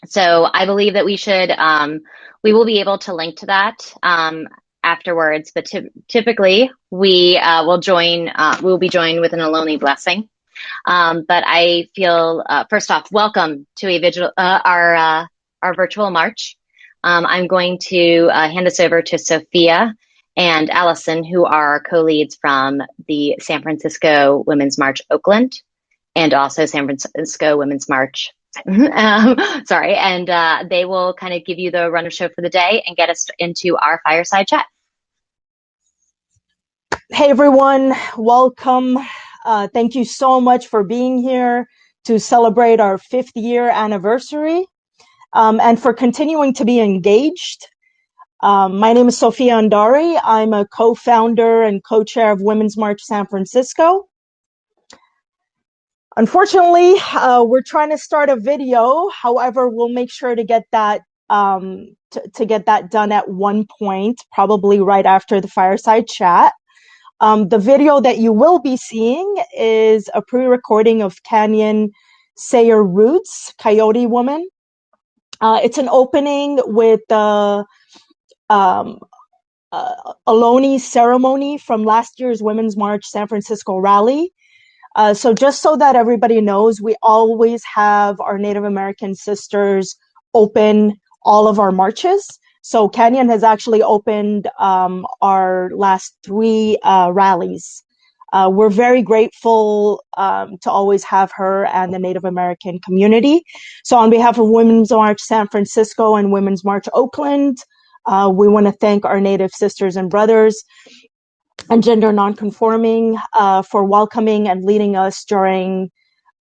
So I believe that we will be able to link to that afterwards. But typically, we'll be joined with an Aloni blessing. But I feel, first off, welcome to our virtual march. I'm going to hand this over to Sophia and Allison, who are co-leads from the San Francisco Women's March Oakland and also San Francisco Women's March. Sorry, and they will kind of give you the run of show for the day and get us into our fireside chat. Hey everyone, welcome. Thank you so much for being here to celebrate our 5th year anniversary and for continuing to be engaged. My name is Sophia Andari. I'm a co-founder and co-chair of Women's March San Francisco. Unfortunately, we're trying to start a video. However, we'll make sure to get that to get that done at one point, probably right after the fireside chat. The video that you will be seeing is a pre-recording of Canyon Sayer Roots, Coyote Woman. It's an opening with the Ohlone ceremony from last year's Women's March San Francisco rally. So just so that everybody knows, we always have our Native American sisters open all of our marches. So Canyon has actually opened our last 3 rallies. We're very grateful to always have her and the Native American community. So on behalf of Women's March San Francisco and Women's March Oakland, we want to thank our Native sisters and brothers and gender nonconforming for welcoming and leading us during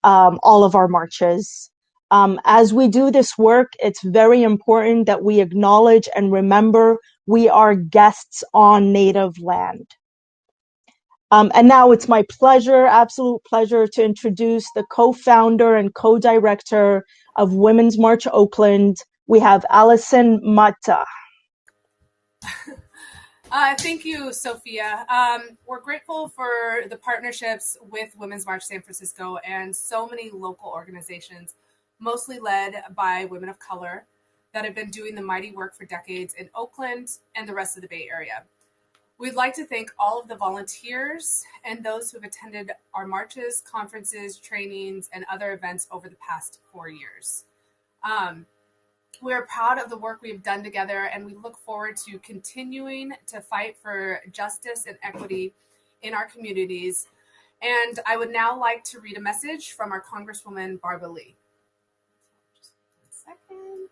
all of our marches. As we do this work, it's very important that we acknowledge and remember we are guests on Native land. And now it's my pleasure, absolute pleasure, to introduce the co-founder and co-director of Women's March Oakland. We have Allison Mata. Thank you, Sophia. We're grateful for the partnerships with Women's March San Francisco and so many local organizations, mostly led by women of color, that have been doing the mighty work for decades in Oakland and the rest of the Bay Area. We'd like to thank all of the volunteers and those who have attended our marches, conferences, trainings, and other events over the past 4 years. We're proud of the work we've done together, and we look forward to continuing to fight for justice and equity in our communities. And I would now like to read a message from our Congresswoman, Barbara Lee. Just 1 second.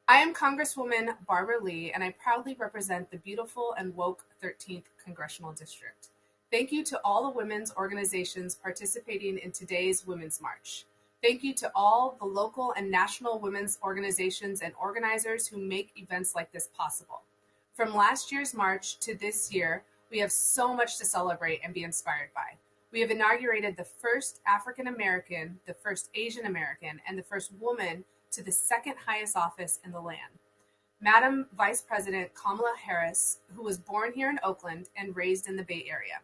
I am Congresswoman Barbara Lee, and I proudly represent the beautiful and woke 13th Congressional District. Thank you to all the women's organizations participating in today's Women's March. Thank you to all the local and national women's organizations and organizers who make events like this possible. From last year's march to this year, we have so much to celebrate and be inspired by. We have inaugurated the first African American, the first Asian American, and the first woman to the second highest office in the land. Madam Vice President Kamala Harris, who was born here in Oakland and raised in the Bay Area.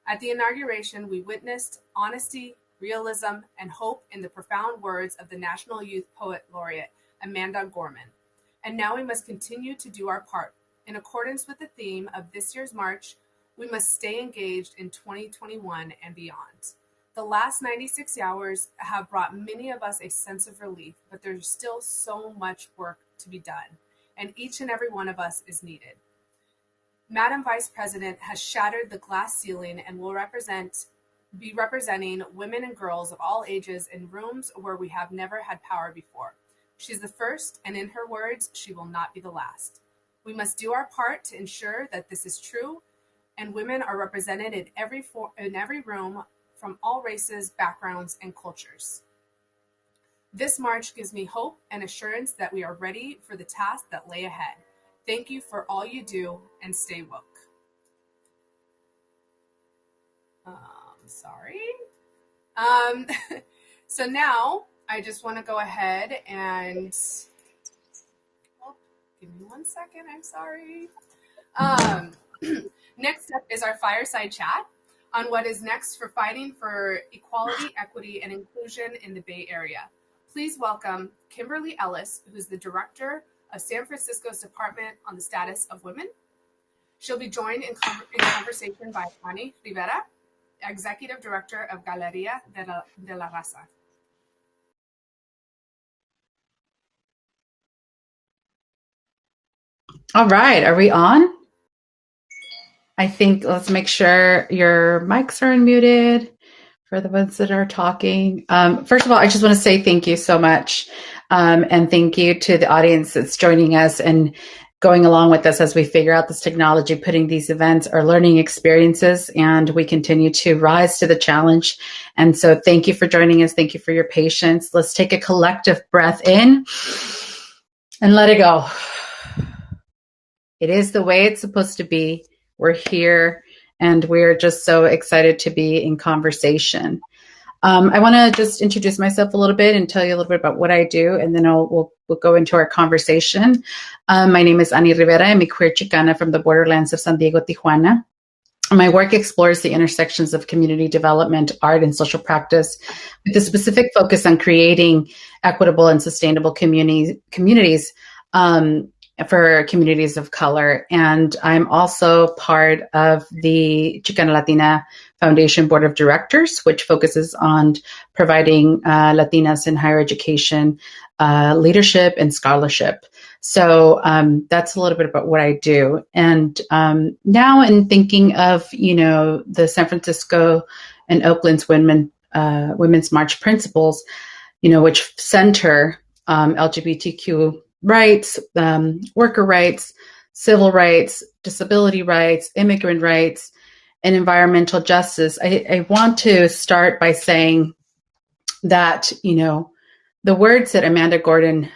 At the inauguration, we witnessed honesty, realism, and hope in the profound words of the National Youth Poet Laureate, Amanda Gorman. And now we must continue to do our part. In accordance with the theme of this year's march, we must stay engaged in 2021 and beyond. The last 96 hours have brought many of us a sense of relief, but there's still so much work to be done, and each and every one of us is needed. Madam Vice President has shattered the glass ceiling and will be representing women and girls of all ages in rooms where we have never had power before. She's the first, and in her words, she will not be the last. We must do our part to ensure that this is true, and women are represented in every room from all races, backgrounds, and cultures. This march gives me hope and assurance that we are ready for the task that lay ahead. Thank you for all you do, and stay woke. Sorry. So now I just want to go ahead and, give me 1 second, I'm sorry. Next up is our fireside chat on what is next for fighting for equality, equity, and inclusion in the Bay Area. please welcome Kimberly Ellis, who's the Director of San Francisco's Department on the Status of Women. She'll be joined in conversation by Ani Rivera, Executive Director of Galeria de la Raza. All right, are we on? I think let's make sure your mics are unmuted for the ones that are talking. First of all, I just want to say thank you so much. And thank you to the audience that's joining us and going along with us as we figure out this technology, putting these events or learning experiences, and we continue to rise to the challenge. And so thank you for joining us. Thank you for your patience. Let's take a collective breath in and let it go. It is the way it's supposed to be. We're here, and we're just so excited to be in conversation. I want to just introduce myself a little bit and tell you a little bit about what I do, and then we'll go into our conversation. My name is Ani Rivera. I'm a queer Chicana from the borderlands of San Diego, Tijuana. My work explores the intersections of community development, art, and social practice with a specific focus on creating equitable and sustainable communities for communities of color. And I'm also part of the Chicana Latina Foundation Board of Directors, which focuses on providing Latinas in higher education, leadership, and scholarship. So that's a little bit about what I do. And now in thinking of, the San Francisco and Oakland's Women's March principles, which center LGBTQ rights, worker rights, civil rights, disability rights, immigrant rights, and environmental justice. I want to start by saying that, the words that Amanda Gordon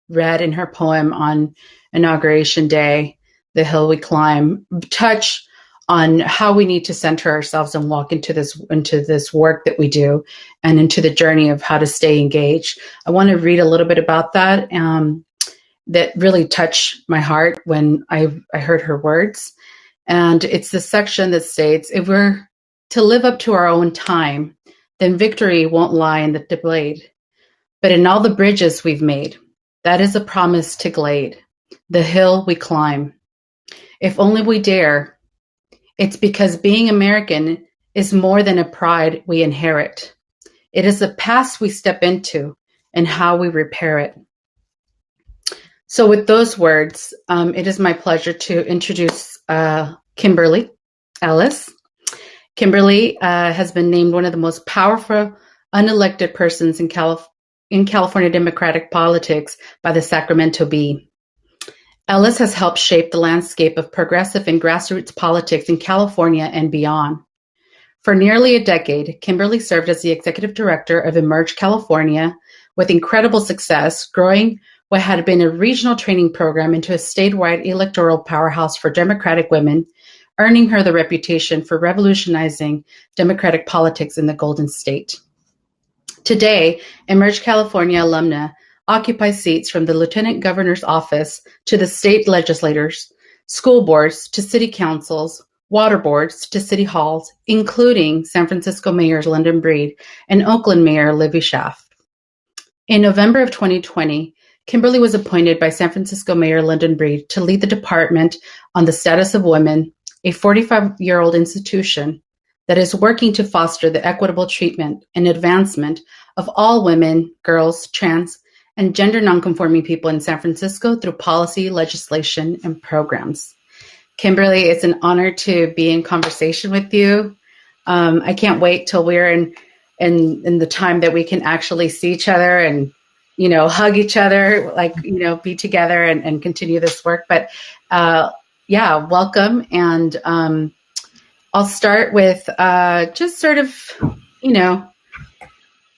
read in her poem on Inauguration Day, "The Hill We Climb," touch on how we need to center ourselves and walk into this work that we do and into the journey of how to stay engaged. I want to read a little bit about that. That really touched my heart when I heard her words. And it's the section that states, "If we're to live up to our own time, then victory won't lie in the blade, but in all the bridges we've made. That is a promise to glade, the hill we climb. If only we dare, it's because being American is more than a pride we inherit. It is a past we step into and how we repair it." So with those words, it is my pleasure to introduce Kimberly Ellis. Kimberly has been named one of the most powerful unelected persons in California Democratic politics by the Sacramento Bee. Ellis has helped shape the landscape of progressive and grassroots politics in California and beyond. For nearly a decade, Kimberly served as the Executive Director of Emerge California with incredible success, growing what had been a regional training program into a statewide electoral powerhouse for Democratic women, earning her the reputation for revolutionizing Democratic politics in the Golden State. Today, Emerge California alumna occupy seats from the Lieutenant Governor's office to the state legislators, school boards to city councils, water boards to city halls, including San Francisco Mayor London Breed and Oakland Mayor Libby Schaaf. In November of 2020, Kimberly was appointed by San Francisco Mayor London Breed to lead the Department on the Status of Women, a 45-year-old institution that is working to foster the equitable treatment and advancement of all women, girls, trans, and gender nonconforming people in San Francisco through policy, legislation, and programs. Kimberly, it's an honor to be in conversation with you. I can't wait till we're in the time that we can actually see each other and hug each other, be together and continue this work. But welcome. And I'll start with just sort of,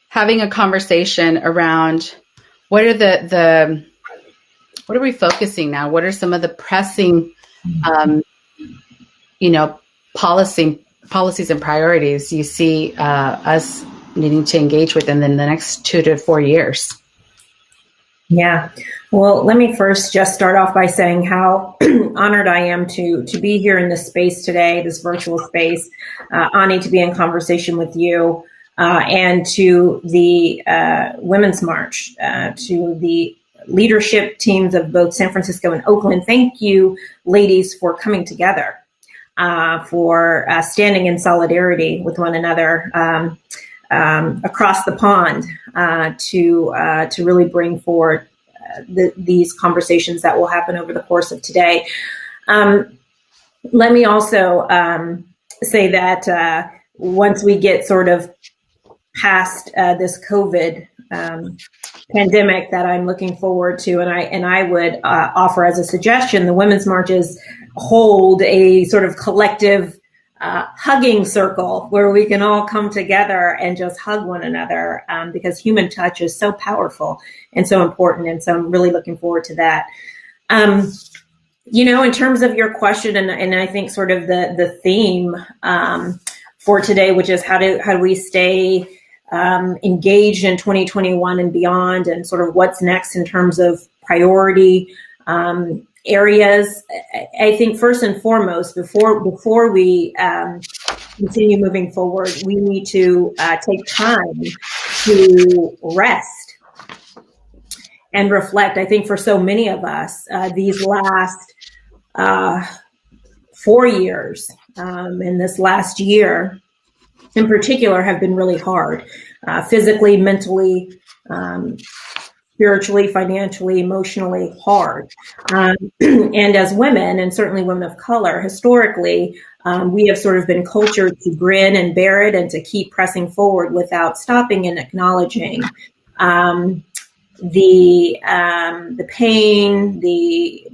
having a conversation around what are what are we focusing now? What are some of the pressing, policies and priorities you see us needing to engage with in the next 2 to 4 years? Yeah. Well, let me first just start off by saying how honored I am to be here in this space today, this virtual space. Ani, to be in conversation with you. and to the Women's March, to the leadership teams of both San Francisco and Oakland. Thank you, ladies, for coming together, for standing in solidarity with one another across the pond to really bring forward these conversations that will happen over the course of today. Let me also say that once we get sort of past this COVID pandemic, that I'm looking forward to, and I would offer as a suggestion, the women's marches hold a sort of collective hugging circle where we can all come together and just hug one another, because human touch is so powerful and so important. And so I'm really looking forward to that. In terms of your question, and I think sort of the theme for today, which is how do we stay engaged in 2021 and beyond, and sort of what's next in terms of priority areas. I think first and foremost, before we continue moving forward, we need to take time to rest and reflect. I think for so many of us, these last 4 years and this last year in particular have been really hard, physically, mentally, spiritually, financially, emotionally hard. And as women, and certainly women of color, historically, we have sort of been cultured to grin and bear it and to keep pressing forward without stopping and acknowledging the pain, the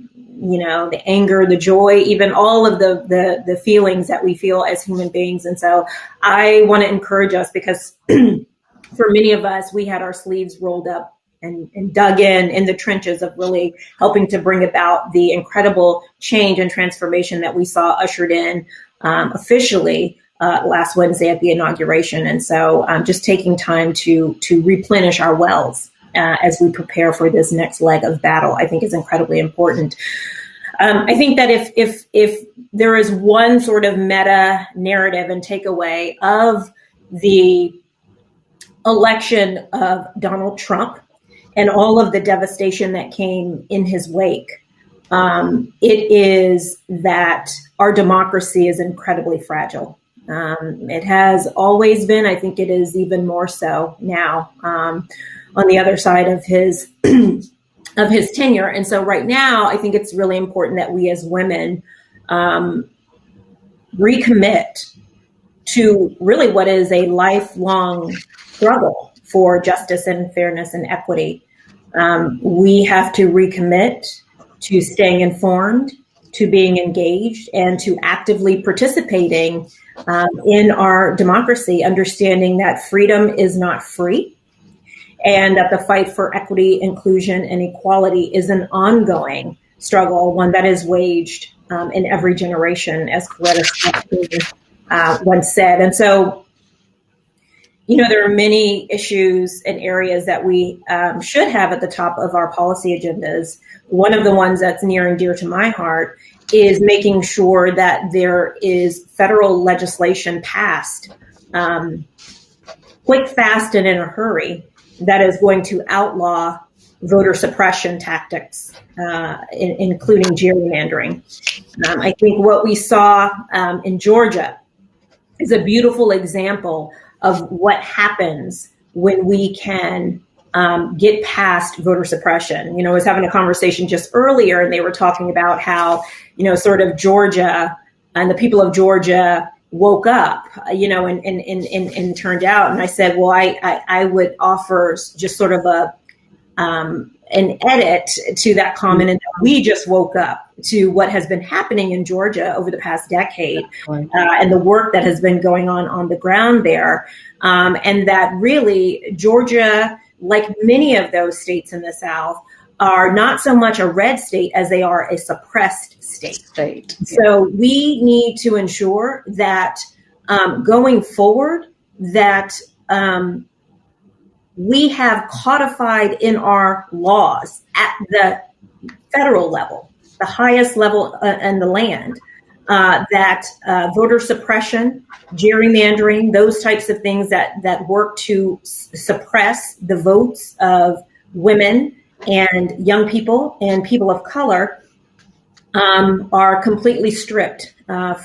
anger, the joy, even all of the feelings that we feel as human beings. And so I want to encourage us, because for many of us, we had our sleeves rolled up and dug in the trenches of really helping to bring about the incredible change and transformation that we saw ushered in officially last Wednesday at the inauguration. And so just taking time to replenish our wells as we prepare for this next leg of battle, I think is incredibly important. I think that if there is one sort of meta narrative and takeaway of the election of Donald Trump and all of the devastation that came in his wake, it is that our democracy is incredibly fragile. It has always been. I think it is even more so now on the other side of his of his tenure. And so right now, I think it's really important that we as women recommit to really what is a lifelong struggle for justice and fairness and equity. We have to recommit to staying informed, to being engaged, and to actively participating in our democracy, understanding that freedom is not free, and that the fight for equity, inclusion, and equality is an ongoing struggle, one that is waged in every generation, as Coretta Scott once said. And so, there are many issues and areas that we should have at the top of our policy agendas. One of the ones that's near and dear to my heart is making sure that there is federal legislation passed quick, fast, and in a hurry that is going to outlaw voter suppression tactics, including gerrymandering. I think what we saw in Georgia is a beautiful example of what happens when we can get past voter suppression. I was having a conversation just earlier, and they were talking about how, sort of Georgia and the people of Georgia woke up, and turned out. And I said, well, I would offer just sort of an edit to that comment, and that we just woke up to what has been happening in Georgia over the past decade, and the work that has been going on the ground there, and that really Georgia, like many of those states in the South, are not so much a red state as they are a suppressed state. So we need to ensure that going forward, that we have codified in our laws at the federal level, the highest level in the land, that voter suppression, gerrymandering, those types of things that work to suppress the votes of women and young people and people of color are completely stripped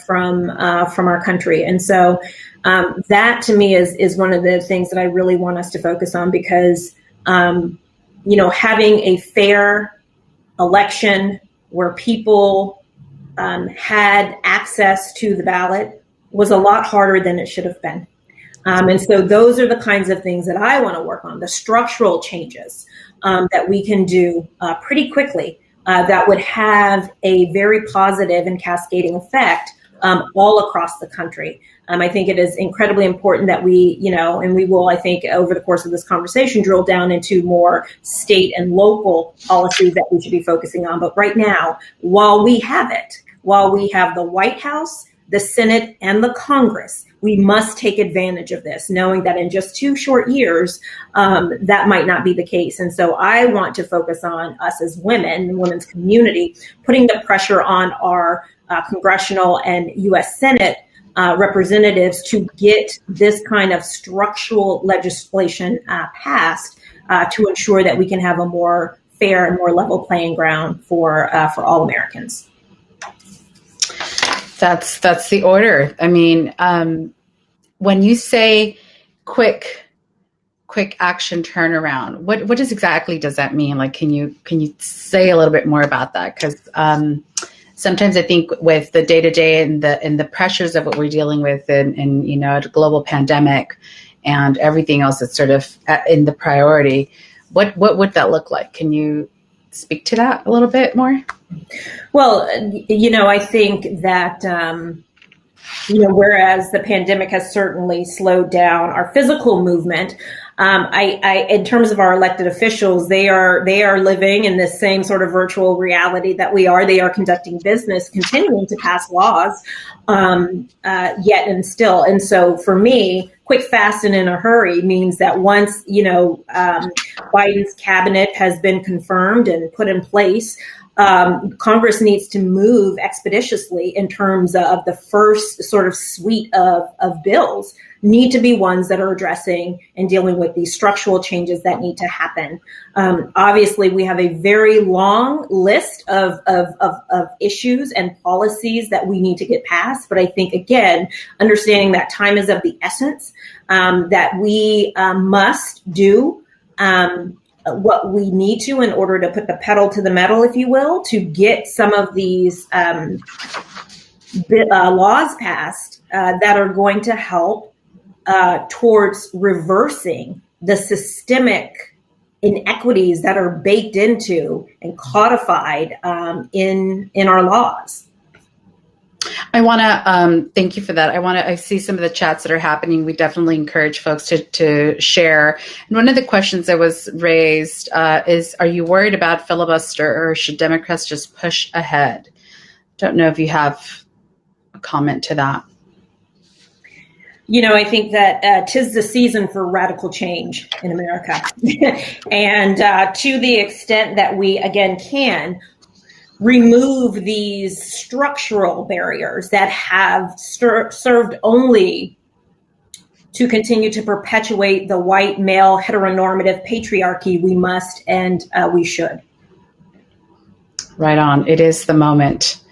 from our country. And so that to me is one of the things that I really want us to focus on, because having a fair election where people had access to the ballot was a lot harder than it should have been. And so those are the kinds of things that I want to work on, the structural changes that we can do pretty quickly that would have a very positive and cascading effect all across the country. I think it is incredibly important that we, and we will, I think, over the course of this conversation, drill down into more state and local policies that we should be focusing on. But right now, while we have the White House, the Senate, and the Congress, we must take advantage of this, knowing that in just 2 short years, that might not be the case. And so I want to focus on us as women, the women's community, putting the pressure on our congressional and U.S. Senate representatives to get this kind of structural legislation passed to ensure that we can have a more fair and more level playing ground for all Americans. That's the order. I mean, when you say quick action turnaround, what exactly does that mean? Like, can you say a little bit more about that? Because sometimes I think with the day-to-day and the pressures of what we're dealing with in a global pandemic and everything else that's sort of in the priority, what would that look like? Can you speak to that a little bit more? Well, I think that, whereas the pandemic has certainly slowed down our physical movement, I in terms of our elected officials, they are living in this same sort of virtual reality that we are. They are conducting business, continuing to pass laws, yet and still. And so for me, quick, fast, and in a hurry means that once, Biden's cabinet has been confirmed and put in place, Congress needs to move expeditiously in terms of the first sort of suite of bills need to be ones that are addressing and dealing with these structural changes that need to happen. Obviously, we have a very long list of issues and policies that we need to get passed. But I think, again, understanding that time is of the essence, that we must do what we need to in order to put the pedal to the metal, if you will, to get some of these laws passed that are going to help towards reversing the systemic inequities that are baked into and codified in our laws. I want to thank you for that. I see some of the chats that are happening. We definitely encourage folks to share. And one of the questions that was raised is, are you worried about filibuster, or should Democrats just push ahead? Don't know if you have a comment to that. I think that 'tis the season for radical change in America. And to the extent that we, again, can remove these structural barriers that have served only to continue to perpetuate the white male heteronormative patriarchy, we must and we should. Right on. It is the moment.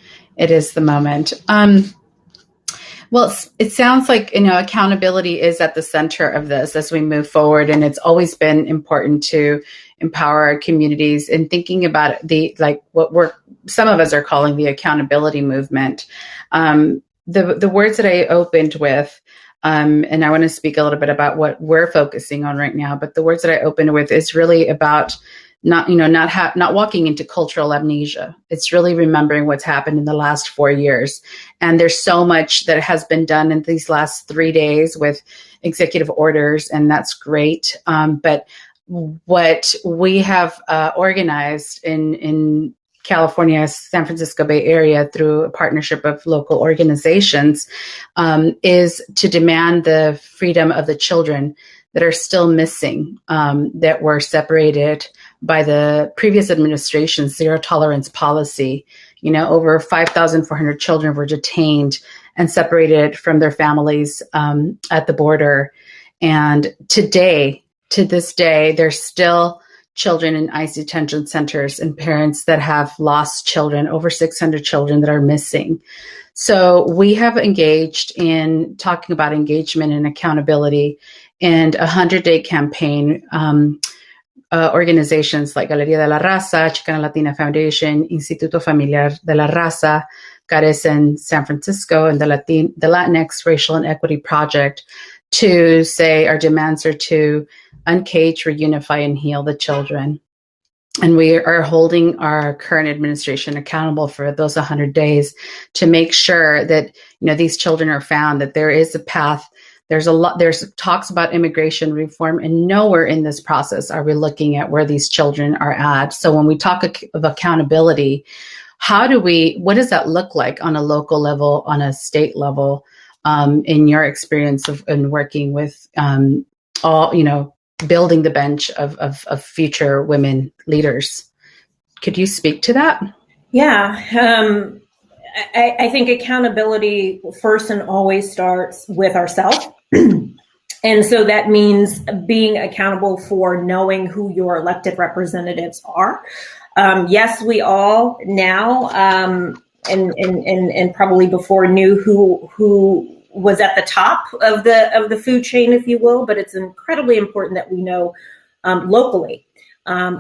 Well, it sounds like, accountability is at the center of this as we move forward. And it's always been important to empower our communities in thinking about what some of us are calling the accountability movement. The words that I opened with, and I want to speak a little bit about what we're focusing on right now, but the words that I opened with is really about not walking into cultural amnesia. It's really remembering what's happened in the last 4 years. And there's so much that has been done in these last 3 days with executive orders, and that's great. But what we have organized in California, San Francisco Bay Area, through a partnership of local organizations, is to demand the freedom of the children that are still missing, that were separated by the previous administration's zero tolerance policy. Over 5,400 children were detained and separated from their families at the border. And to this day, there's still children in ICE detention centers and parents that have lost children, over 600 children that are missing. So we have engaged in talking about engagement and accountability, and a 100-day campaign. Organizations like Galeria de la Raza, Chicana Latina Foundation, Instituto Familiar de la Raza, Cares in San Francisco, and the Latinx Racial and Equity Project to say our demands are to uncage, reunify, and heal the children. And we are holding our current administration accountable for those 100 days to make sure that these children are found, that there is a path. There's talks about immigration reform, and nowhere in this process are we looking at where these children are at. So when we talk of accountability, what does that look like on a local level, on a state level, in your experience in working with building the bench of future women leaders? Could you speak to that? Yeah. I think accountability first and always starts with ourselves. And so that means being accountable for knowing who your elected representatives are. Yes, we all now, and probably before, knew who was at the top of the food chain, if you will, but it's incredibly important that we know locally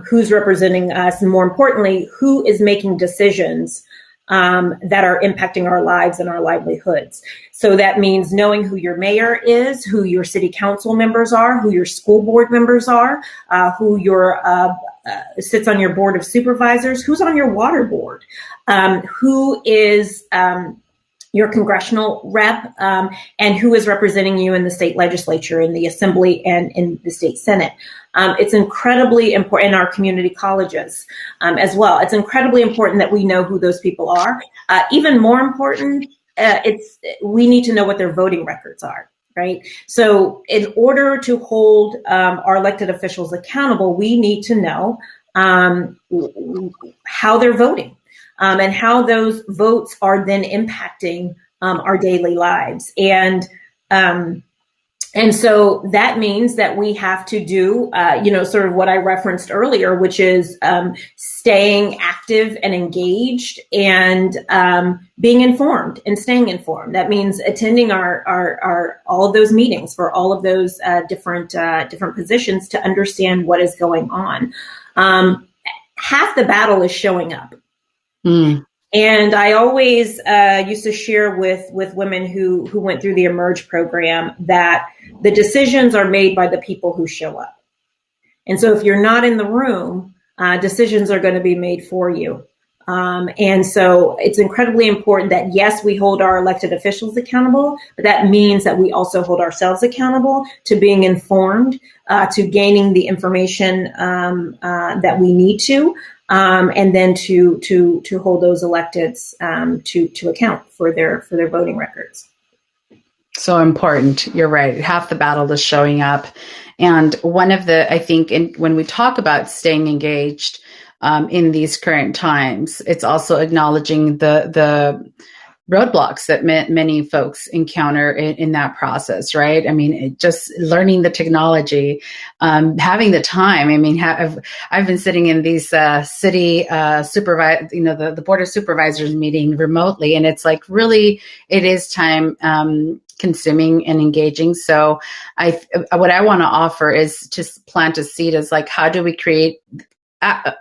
who's representing us, and more importantly, who is making decisions that are impacting our lives and our livelihoods. So that means knowing who your mayor is, who your city council members are, who your school board members are, who sits on your board of supervisors, who's on your water board, who is your congressional rep, and who is representing you in the state legislature, in the assembly, and in the state senate. It's incredibly important in our community colleges as well. It's incredibly important that we know who those people are. Even more important, we need to know what their voting records are, right? So in order to hold our elected officials accountable, we need to know how they're voting. And how those votes are then impacting our daily lives. And so that means that we have to do, sort of what I referenced earlier, which is staying active and engaged, and being informed and staying informed. That means attending our all of those meetings for all of those different positions to understand what is going on. Half the battle is showing up. And I always used to share with women who went through the Emerge program that the decisions are made by the people who show up. And so if you're not in the room, decisions are going to be made for you. And so it's incredibly important that, yes, we hold our elected officials accountable, but that means that we also hold ourselves accountable to being informed, to gaining the information that we need to. And then to hold those electeds to account for their voting records. So important. You're right. Half the battle is showing up. And one of I think when we talk about staying engaged in these current times, it's also acknowledging the roadblocks that many folks encounter in that process, right? I mean, just learning the technology, having the time. I mean, I've been sitting in these city the board of supervisors meeting remotely, and it's like really, it is time consuming and engaging. So what I want to offer is just plant a seed as like, how do we create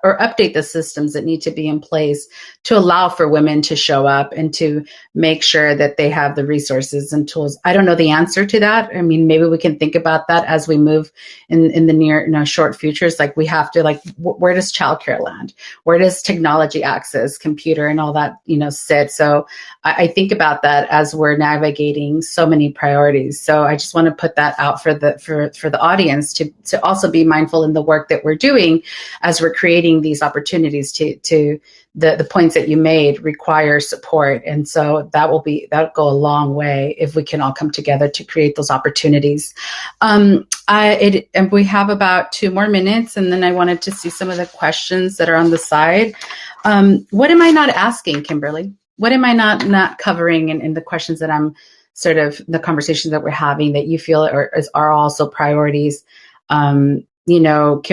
or update the systems that need to be in place to allow for women to show up and to make sure that they have the resources and tools. I don't know the answer to that. I mean, maybe we can think about that as we move in the near, short futures. Like we have to where does childcare land? Where does technology access, computer and all that, sit? So I think about that as we're navigating so many priorities. So I just want to put that out for the audience to also be mindful in the work that we're doing as we're creating these opportunities to the points that you made require support. And so that'll go a long way if we can all come together to create those opportunities. And we have about 2 more minutes, and then I wanted to see some of the questions that are on the side. What am I not asking, Kimberly? What am I not covering in the questions that I'm sort of the conversations that we're having that you feel are also priorities? Can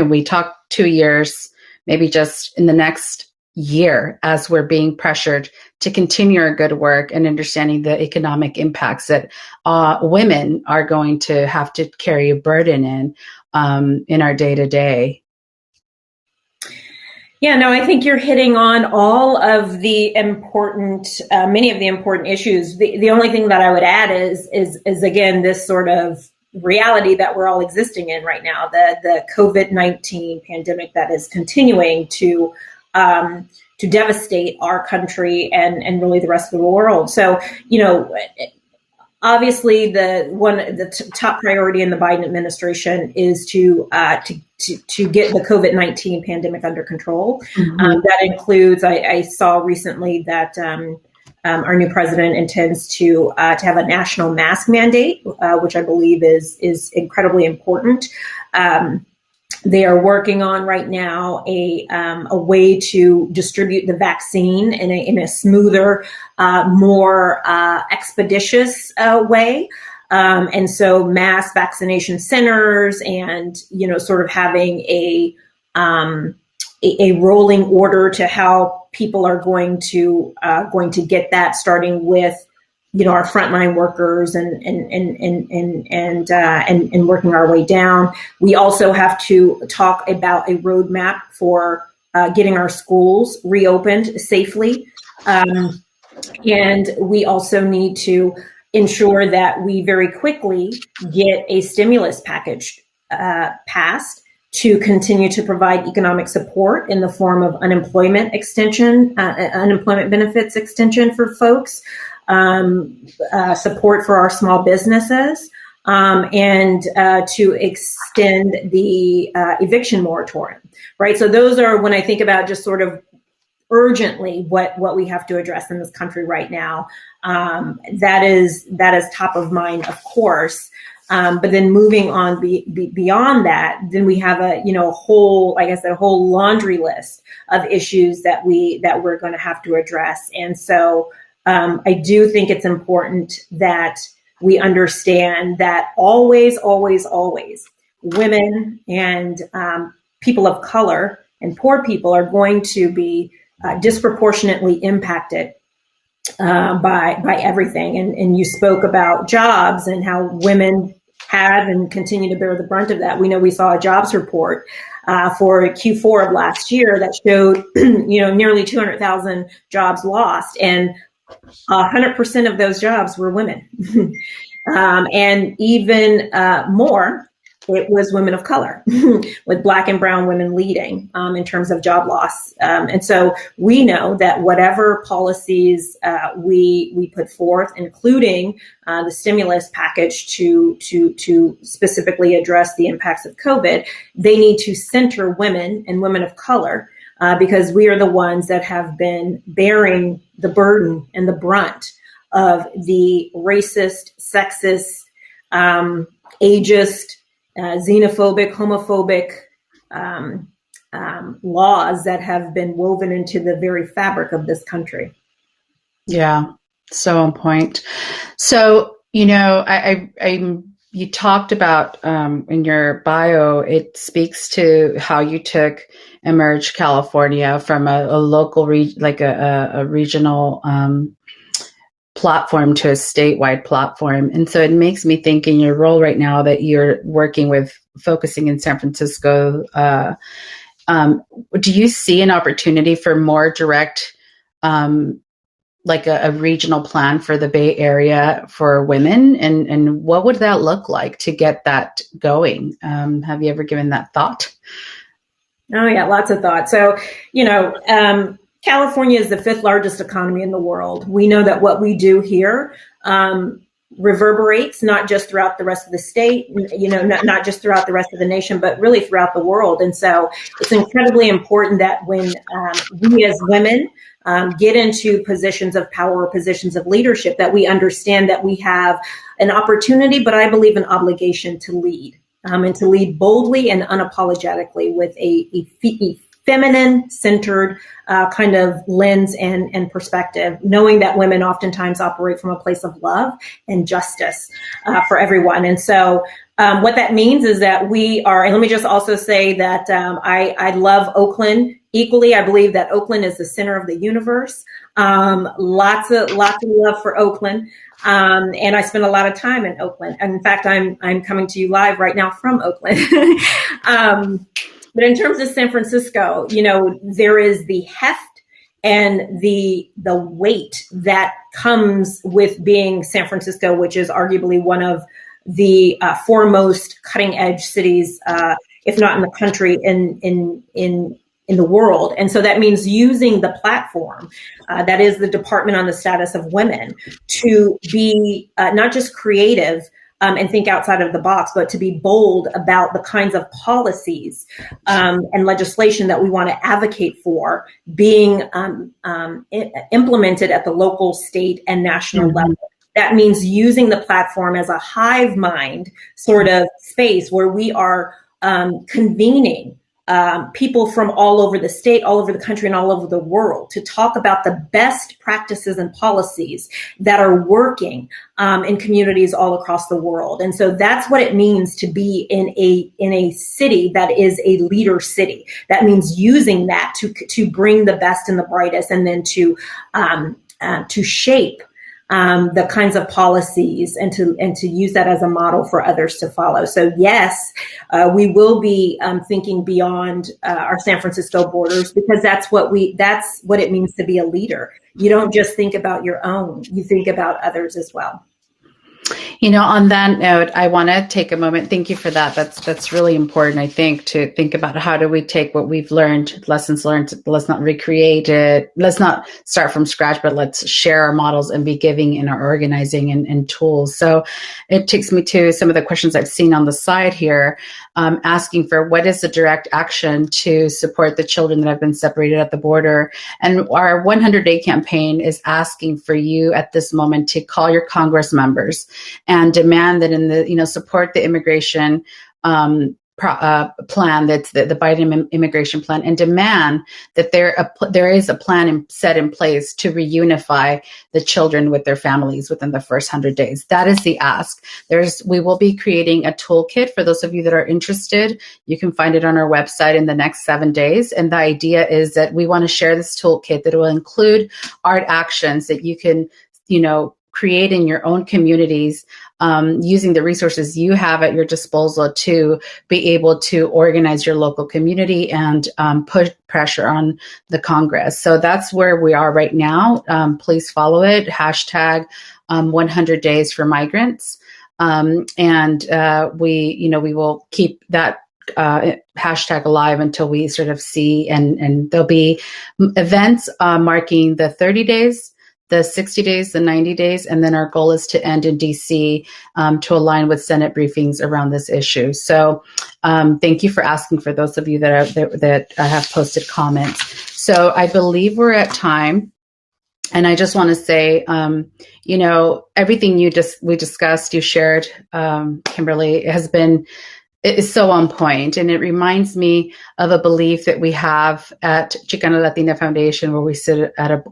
we talk 2 years, maybe just in the next year, as we're being pressured to continue our good work and understanding the economic impacts that women are going to have to carry a burden in our day to day? Yeah, no, I think you're hitting on all of the many of the important issues. The only thing that I would add is again, this sort of reality that we're all existing in right now, the COVID-19 pandemic that is continuing to devastate our country and really the rest of the world. So, obviously, the top priority in the Biden administration is to get the COVID-19 pandemic under control. Mm-hmm. That includes, I saw recently that our new president intends to have a national mask mandate, which I believe is incredibly important. They are working on right now a way to distribute the vaccine in a smoother, more expeditious way. And so mass vaccination centers and, sort of having a rolling order to how people are going to get that, starting with, our frontline workers and working our way down. We also have to talk about a roadmap for getting our schools reopened safely. And we also need to ensure that we very quickly get a stimulus package passed to continue to provide economic support in the form of unemployment benefits extension for folks, support for our small businesses, and to extend the eviction moratorium, right? So those are, when I think about just sort of urgently what we have to address in this country right now, that is top of mind, of course. But then moving on beyond that, then we have a whole laundry list of issues that we're going to have to address. And so I do think it's important that we understand that always, always, always, women and people of color and poor people are going to be disproportionately impacted by everything. And you spoke about jobs and how women have and continue to bear the brunt of that. We saw a jobs report for Q4 of last year that showed, nearly 200,000 jobs lost, and 100% of those jobs were women. And even more, it was women of color, with Black and brown women leading in terms of job loss. And so we know that whatever policies we put forth, including the stimulus package to specifically address the impacts of COVID, they need to center women and women of color, because we are the ones that have been bearing the burden and the brunt of the racist, sexist, ageist, xenophobic, homophobic laws that have been woven into the very fabric of this country. Yeah, so on point. So, you talked about in your bio, it speaks to how you took Emerge California from a local, a regional platform to a statewide platform. And so it makes me think, in your role right now that you're working with, focusing in San Francisco, do you see an opportunity for more direct, a regional plan for the Bay Area for women? And what would that look like to get that going? Have you ever given that thought? Oh yeah, lots of thought. So, California is the 5th largest economy in the world. We know that what we do here reverberates not just throughout the rest of the state, not just throughout the rest of the nation, but really throughout the world. And so it's incredibly important that when we as women get into positions of power or positions of leadership, that we understand that we have an opportunity, but I believe an obligation to lead, and to lead boldly and unapologetically with a feminine-centered kind of lens and perspective, knowing that women oftentimes operate from a place of love and justice for everyone. And so what that means is that we are, and let me just also say that I love Oakland equally. I believe that Oakland is the center of the universe. Lots of love for Oakland. And I spend a lot of time in Oakland. And in fact, I'm coming to you live right now from Oakland. But in terms of San Francisco, there is the heft and the weight that comes with being San Francisco, which is arguably one of the foremost cutting edge cities, if not in the country, in the world. And so that means using the platform that is the Department on the Status of Women to be not just creative and think outside of the box, but to be bold about the kinds of policies and legislation that we want to advocate for being implemented at the local, state, and national level. That means using the platform as a hive mind sort of space where we are convening people from all over the state, all over the country, and all over the world to talk about the best practices and policies that are working in communities all across the world. And so that's what it means to be in a city that is a leader city. That means using that to bring the best and the brightest, and then to shape the kinds of policies and to use that as a model for others to follow. So yes, we will be thinking beyond our San Francisco borders, because that's what it means to be a leader. You don't just think about your own, you think about others as well. On that note, I want to take a moment. Thank you for that. That's really important, I think, to think about how do we take what we've learned, lessons learned. Let's not recreate it. Let's not start from scratch, but let's share our models and be giving in our organizing and tools. So it takes me to some of the questions I've seen on the side here, asking for what is the direct action to support the children that have been separated at the border. And our 100-day campaign is asking for you at this moment to call your Congress members and demand that in the, support the immigration plan, that's the Biden immigration plan, and demand that there is a plan set in place to reunify the children with their families within the first 100 days. That is the ask. We will be creating a toolkit for those of you that are interested. You can find it on our website in the next 7 days. And the idea is that we want to share this toolkit that will include art actions that you can, create in your own communities, using the resources you have at your disposal to be able to organize your local community and put pressure on the Congress. So that's where we are right now. Please follow it. Hashtag 100 days for migrants. And we will keep that hashtag alive until we sort of see, and there'll be events marking the 30 days, the 60 days, the 90 days, and then our goal is to end in DC to align with Senate briefings around this issue. So thank you for asking, for those of you that have posted comments. So I believe we're at time. And I just want to say, everything we discussed, you shared, Kimberly, it is so on point. And it reminds me of a belief that we have at Chicana Latina Foundation, where we sit at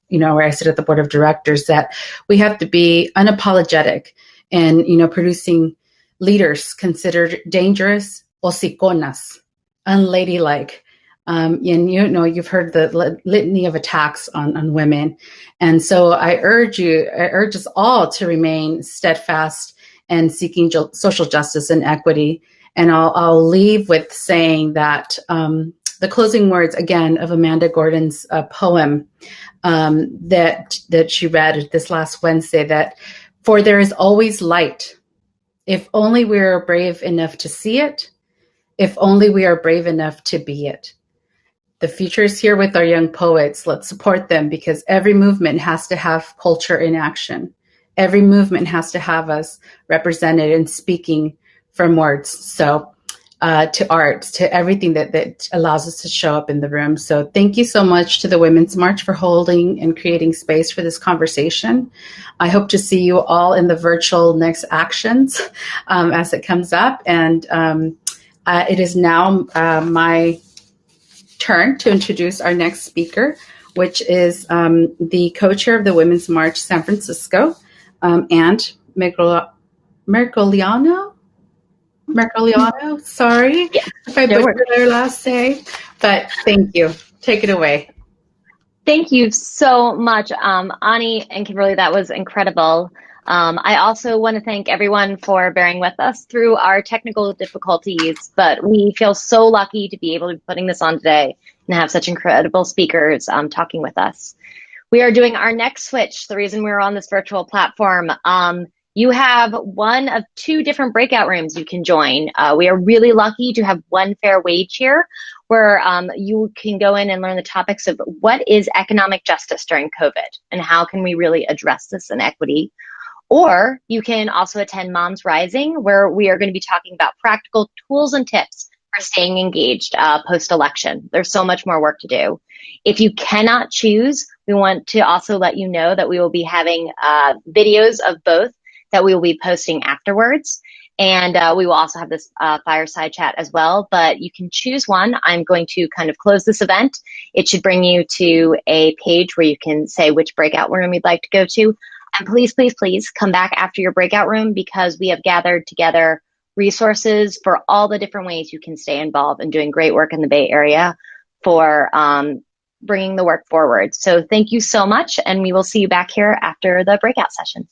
where I sit at the board of directors, that we have to be unapologetic in, producing leaders considered dangerous, hociconas, unladylike. And you've heard the litany of attacks on women. And so I urge us all to remain steadfast and seeking social justice and equity. And I'll leave with saying that the closing words, again, of Amanda Gordon's poem that she read this last Wednesday, that for there is always light, if only we are brave enough to see it, if only we are brave enough to be it. The future is here with our young poets. Let's support them, because every movement has to have culture in action. every movement has to have us represented and speaking from words. So to art, to everything that allows us to show up in the room. So thank you so much to the Women's March for holding and creating space for this conversation. I hope to see you all in the virtual next actions as it comes up. And it is now my turn to introduce our next speaker, which is the co-chair of the Women's March San Francisco, and Mercoliano, sorry if I butchered her last name, but thank you. Take it away. Thank you so much, Ani and Kimberly. That was incredible. I also want to thank everyone for bearing with us through our technical difficulties, but we feel so lucky to be able to be putting this on today and have such incredible speakers talking with us. We are doing our next switch. The reason we're on this virtual platform, you have one of two different breakout rooms you can join. We are really lucky to have one fair wage here where you can go in and learn the topics of what is economic justice during COVID and how can we really address this inequity. Or you can also attend Moms Rising, where we are going to be talking about practical tools and tips for staying engaged post-election. There's so much more work to do. If you cannot choose, we want to also let you know that we will be having videos of both that we will be posting afterwards. And we will also have this fireside chat as well, but you can choose one. I'm going to kind of close this event. It should bring you to a page where you can say which breakout room you'd like to go to. And please, please, please come back after your breakout room because we have gathered together resources for all the different ways you can stay involved in doing great work in the Bay Area for bringing the work forward. So thank you so much, and we will see you back here after the breakout sessions.